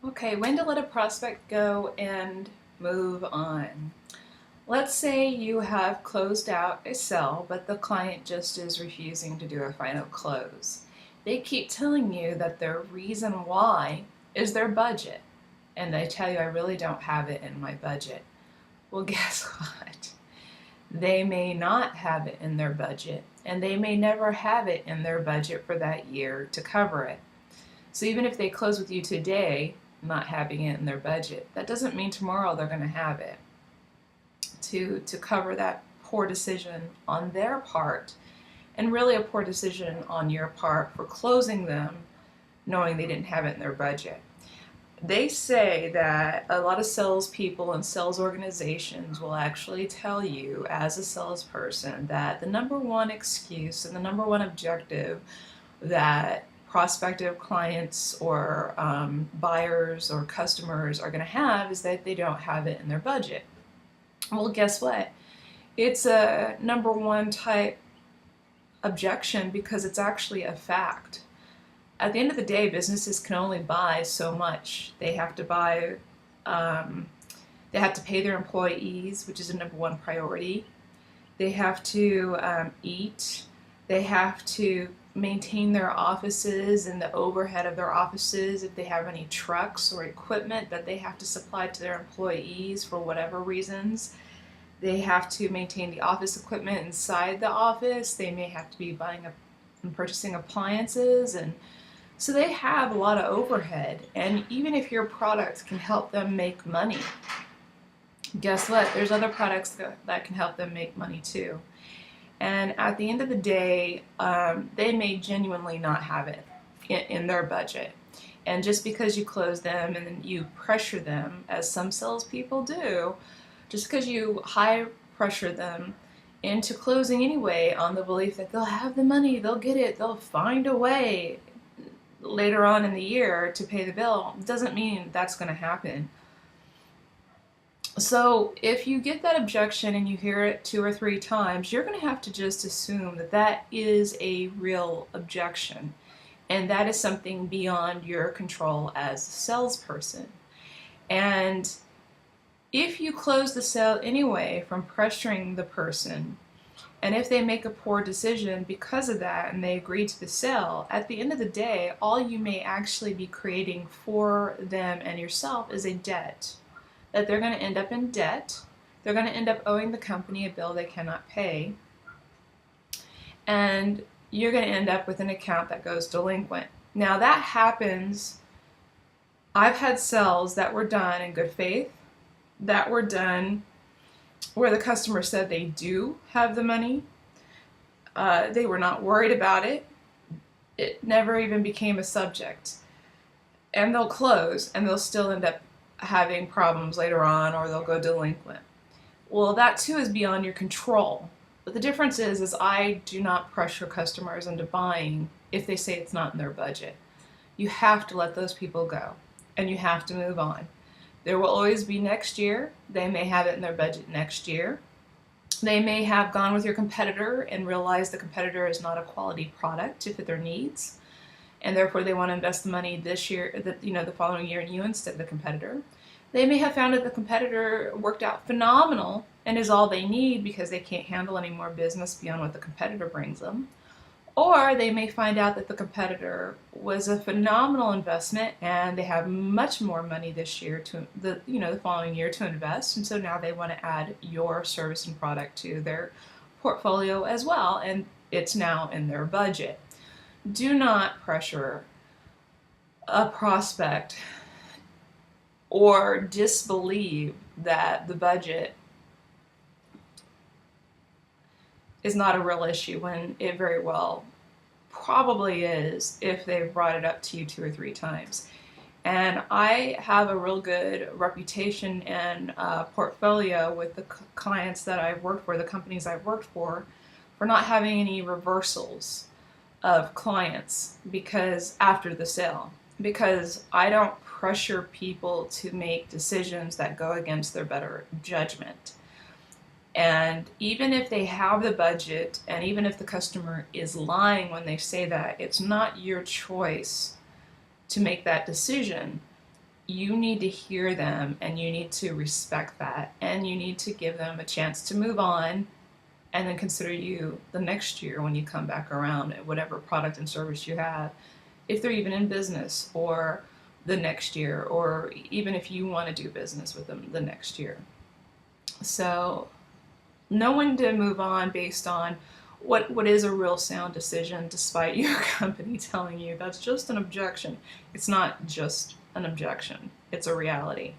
Okay, when to let a prospect go and move on. Let's say you have closed out a sale, but the client just is refusing to do a final close. They keep telling you that their reason why is their budget, and they tell you, I really don't have it in my budget. Well, guess what? They may not have it in their budget, and they may never have it in their budget for that year to cover it. So even if they close with you today, not having it in their budget, that doesn't mean tomorrow they're going to have it to cover that poor decision on their part, and really a poor decision on your part for closing them knowing they didn't have it in their budget. They say that a lot of salespeople and sales organizations will actually tell you as a salesperson that the number one excuse and the number one objective that prospective clients or buyers or customers are going to have is that they don't have it in their budget. Well, guess what? It's a number one type objection because it's actually a fact. At the end of the day, businesses can only buy so much. They have to buy, they have to pay their employees, which is a number one priority. They have to eat. They have to maintain their offices and the overhead of their offices if they have any trucks or equipment that they have to supply to their employees for whatever reasons. They have to maintain the office equipment inside the office. They may have to be buying and purchasing appliances, and so they have a lot of overhead. And even if your product can help them make money, guess what? There's other products that can help them make money too. And at the end of the day, they may genuinely not have it in their budget. And just because you close them and you pressure them, as some salespeople do, just because you high pressure them into closing anyway on the belief that they'll have the money, they'll get it, they'll find a way later on in the year to pay the bill, doesn't mean that's going to happen. So if you get that objection and you hear it 2 or 3 times, you're going to have to just assume that that is a real objection, and that is something beyond your control as a salesperson. And if you close the sale anyway from pressuring the person, and if they make a poor decision because of that and they agree to the sale, at the end of the day, all you may actually be creating for them and yourself is a debt. That they're going to end up in debt, they're going to end up owing the company a bill they cannot pay, and you're going to end up with an account that goes delinquent. Now that happens. I've had sales that were done in good faith, that were done where the customer said they do have the money. They were not worried about it. It never even became a subject. And they'll close and they'll still end up having problems later on, or they'll go delinquent. Well, that too is beyond your control. But the difference is I do not pressure customers into buying if they say it's not in their budget. You have to let those people go, and you have to move on. There will always be next year. They may have it in their budget next year. They may have gone with your competitor and realized the competitor is not a quality product to fit their needs, and therefore they want to invest the money this year, the following year in you instead of the competitor. They may have found that the competitor worked out phenomenal and is all they need because they can't handle any more business beyond what the competitor brings them. Or they may find out that the competitor was a phenomenal investment and they have much more money this year the following year to invest, and so now they want to add your service and product to their portfolio as well, and it's now in their budget. Do not pressure a prospect or disbelieve that the budget is not a real issue when it very well probably is if they've brought it up to you 2 or 3 times. And I have a real good reputation and portfolio with the clients that I've worked for, the companies I've worked for not having any reversals of clients because after the sale, because I don't pressure people to make decisions that go against their better judgment. And even if they have the budget, and even if the customer is lying when they say that, it's not your choice to make that decision. you need to hear them and you need to respect that, and you need to give them a chance to move on and then consider you the next year when you come back around at whatever product and service you have, if they're even in business, or the next year, or even if you want to do business with them the next year. So know when to move on based on what is a real sound decision, despite your company telling you that's just an objection. It's not just an objection, it's a reality.